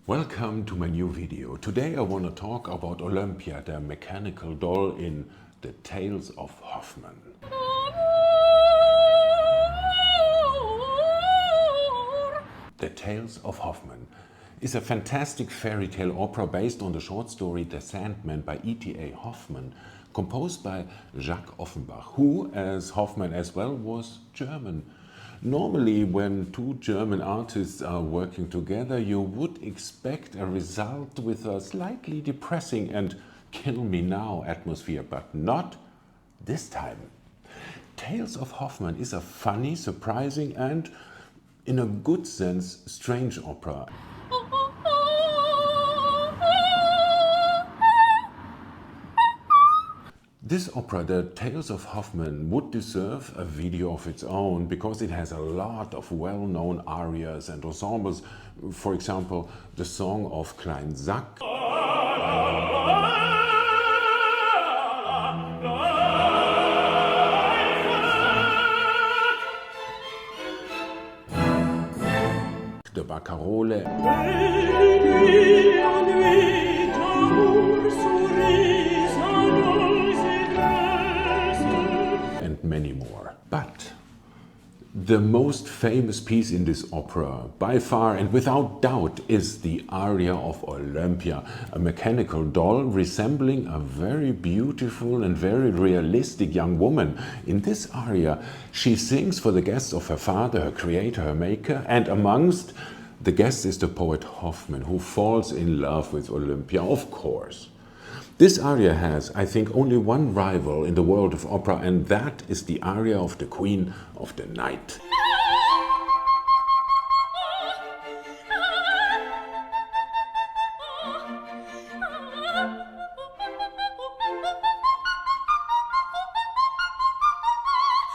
Welcome to my new video. Today I want to talk about Olympia, the mechanical doll in the Tales of Hoffmann. The Tales of Hoffmann is a fantastic fairy tale opera based on the short story The Sandman by E.T.A.Hoffmann, composed by Jacques Offenbach, who, as Hoffmann as well, was German. Normally, when two German artists are working together, you would expect a result with a slightly depressing and kill me now atmosphere, but not this time. Tales of Hoffmann is a funny, surprising and, in a good sense, strange opera. This opera, The Tales of Hoffmann, would deserve a video of its own because it has a lot of well-known arias and ensembles. For example, the song of Klein Sack, the Barcarole, and many more. But the most famous piece in this opera, by far and without doubt, is the aria of Olympia, a mechanical doll resembling a very beautiful and very realistic young woman. In this aria, she sings for the guests of her father, her creator, her maker, and amongst the guests is the poet Hoffmann, who falls in love with Olympia, of course. This aria has, I think, only one rival in the world of opera, and that is the aria of the Queen of the Night.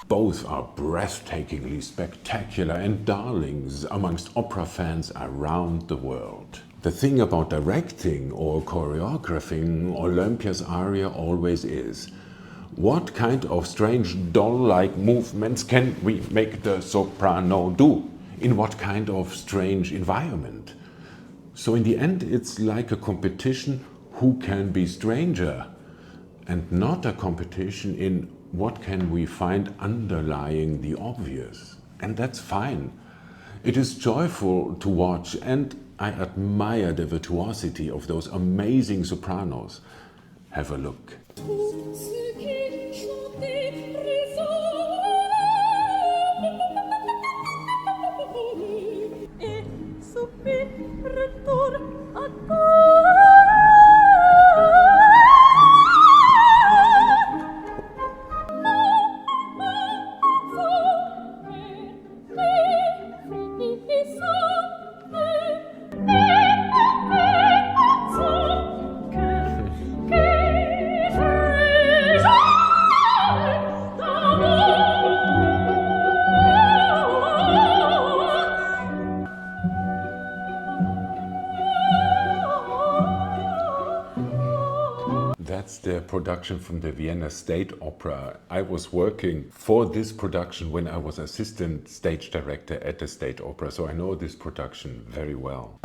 Both are breathtakingly spectacular and darlings amongst opera fans around the world. The thing about directing or choreographing Olympia's aria always is, what kind of strange doll-like movements can we make the soprano do? In what kind of strange environment? So in the end, it's like a competition who can be stranger, and not a competition in what can we find underlying the obvious. And that's fine. It is joyful to watch, and I admire the virtuosity of those amazing sopranos. Have a look. That's the production from the Vienna State Opera. I was working for this production when I was assistant stage director at the State Opera, so I know this production very well.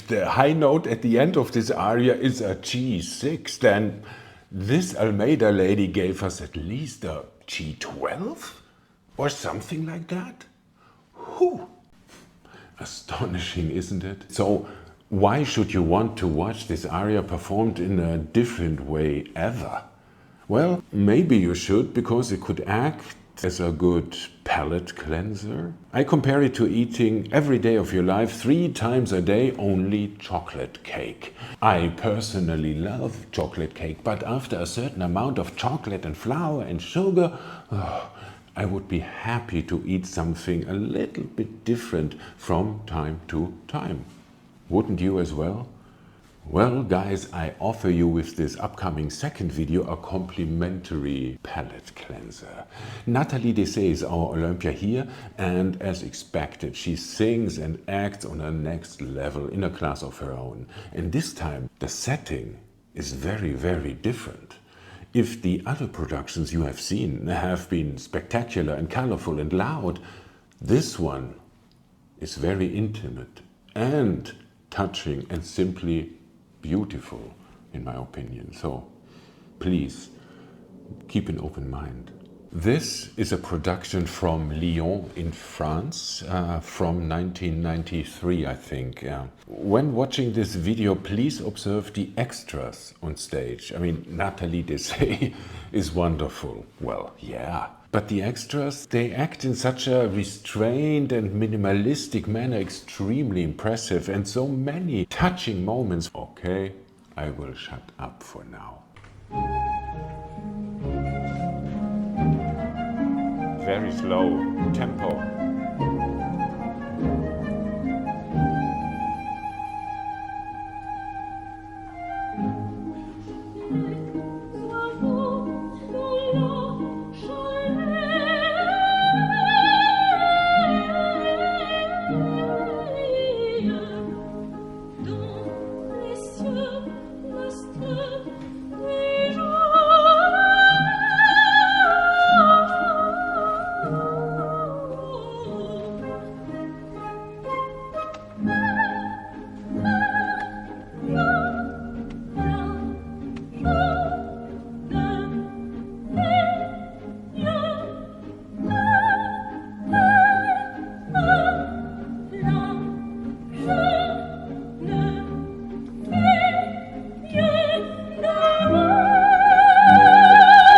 the high note at the end of this aria is a G6, then this Almeida lady gave us at least a G12 or something like that. Whew. Astonishing, isn't it? So why should you want to watch this aria performed in a different way ever? Well, maybe you should, because it could act as a good palate cleanser. I compare it to eating every day of your life 3 times a day only chocolate cake. I personally love chocolate cake, but after a certain amount of chocolate and flour and sugar, I would be happy to eat something a little bit different from time to time. Wouldn't you as well? Well, guys, I offer you with this upcoming second video a complimentary palate cleanser. Natalie Dessay is our Olympia here, and as expected, she sings and acts on a next level in a class of her own. And this time, the setting is very, very different. If the other productions you have seen have been spectacular and colorful and loud, this one is very intimate and touching and simply beautiful, in my opinion. So please keep an open mind. This is a production from Lyon in France from 1993, I think. When watching this video, please observe the extras on stage. I mean, Natalie Dessay is wonderful. Well, yeah. But the extras, they act in such a restrained and minimalistic manner, extremely impressive, and so many touching moments. Okay, I will shut up for now. Very slow tempo.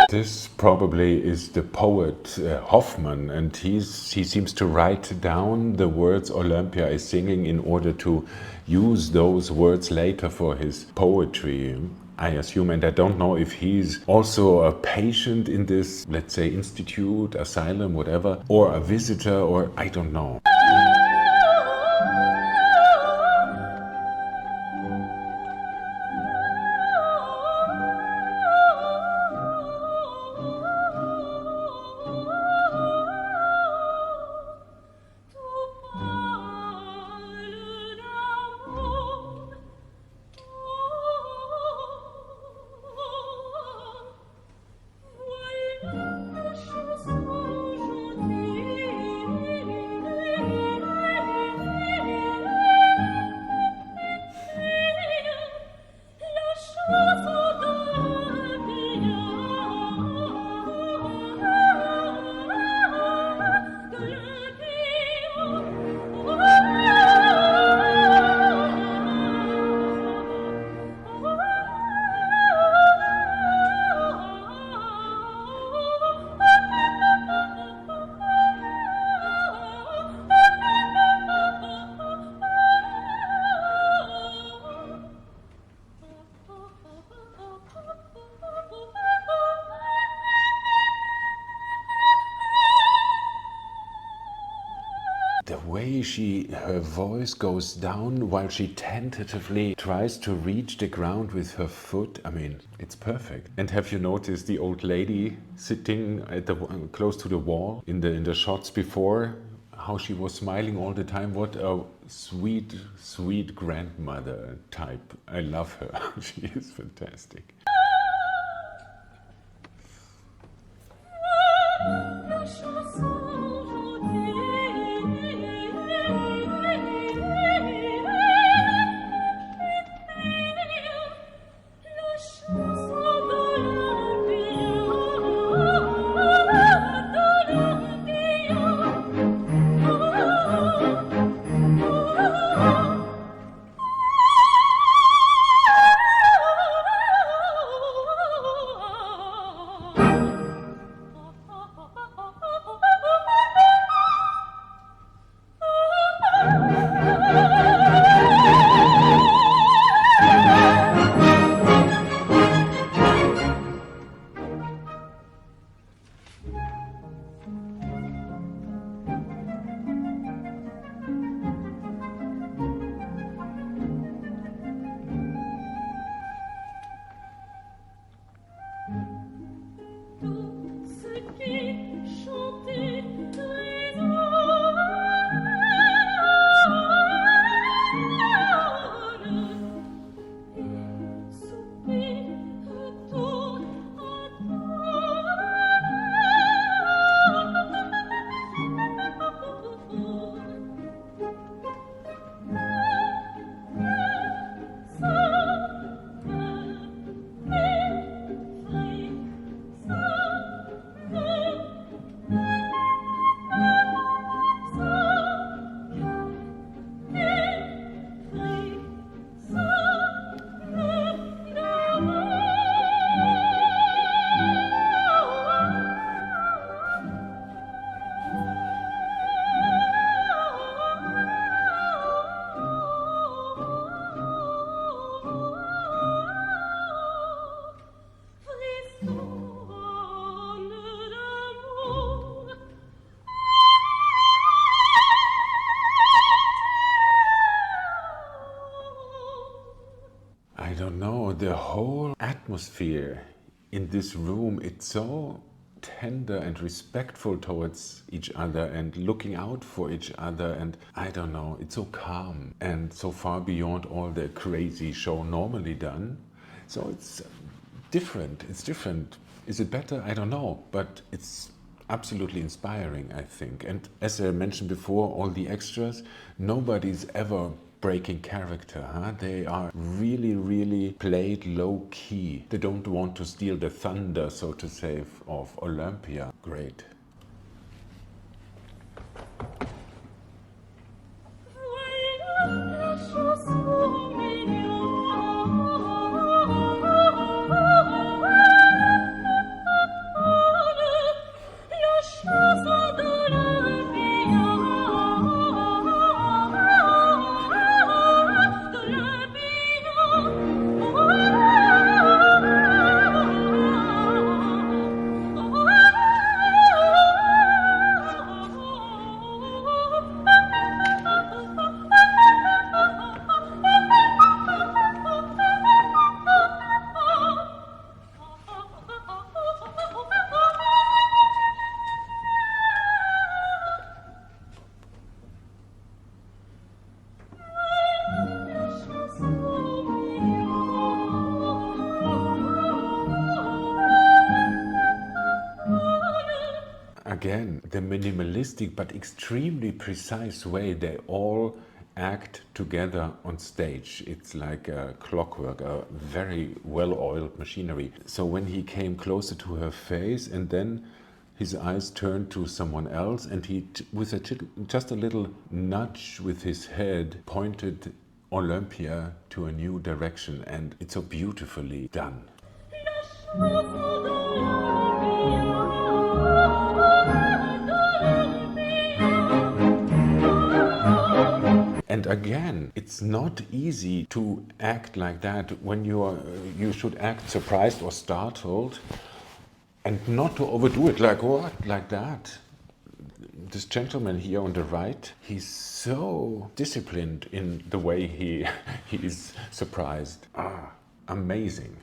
This probably is the poet Hoffmann, and he seems to write down the words Olympia is singing in order to use those words later for his poetry, I assume. And I don't know if he's also a patient in this, let's say, institute, asylum, whatever, or a visitor, or I don't know. The way her voice goes down while she tentatively tries to reach the ground with her foot, I mean, it's perfect. And have you noticed the old lady sitting at close to the wall in the shots before? How she was smiling all the time. What a sweet, sweet grandmother type. I love her. She is fantastic. atmosphere in this room, it's so tender and respectful towards each other and looking out for each other, and I don't know, it's so calm and so far beyond all the crazy show normally done. So it's different. Is it better? I don't know, but it's absolutely inspiring, I think. And as I mentioned before, all the extras, nobody's ever breaking character, huh? They are really played low key. They don't want to steal the thunder, so to say, of Olympia. Great. Again, the minimalistic but extremely precise way they all act together on stage. It's like a clockwork, a very well-oiled machinery. So when he came closer to her face and then his eyes turned to someone else, and he, with just a little nudge with his head, pointed Olympia to a new direction, and it's so beautifully done. And again, it's not easy to act like that when you should act surprised or startled, and not to overdo it like what? Like that. This gentleman here on the right, he's so disciplined in the way he is surprised. Amazing.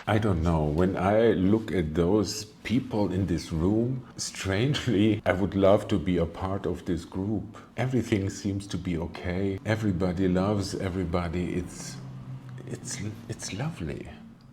I don't know, when I look at those people in this room, strangely, I would love to be a part of this group. Everything seems to be okay. Everybody loves everybody. It's lovely.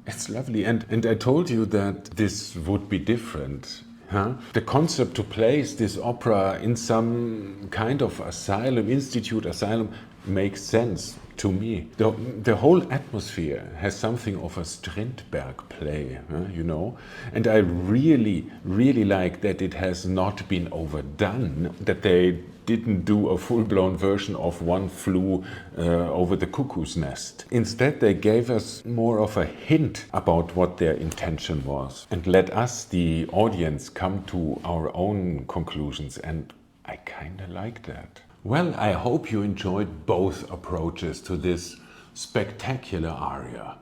It's lovely. And I told you that this would be different. Huh? The concept to place this opera in some kind of asylum, asylum, makes sense to me. The whole atmosphere has something of a Strindberg play, you know? And I really like that it has not been overdone, that they didn't do a full-blown version of One Flew Over the Cuckoo's Nest. Instead, they gave us more of a hint about what their intention was and let us, the audience, come to our own conclusions, and I kind of like that. Well, I hope you enjoyed both approaches to this spectacular aria.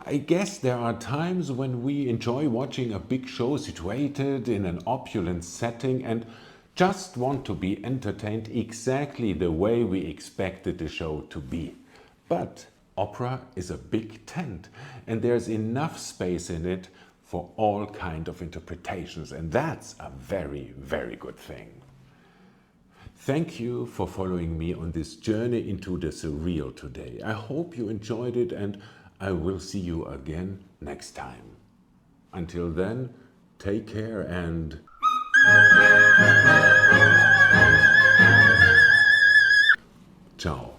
I guess there are times when we enjoy watching a big show situated in an opulent setting and just want to be entertained exactly the way we expected the show to be. But opera is a big tent and there's enough space in it for all kinds of interpretations, and that's a very good thing. Thank you for following me on this journey into the surreal today. I hope you enjoyed it, and I will see you again next time. Until then, take care and ciao.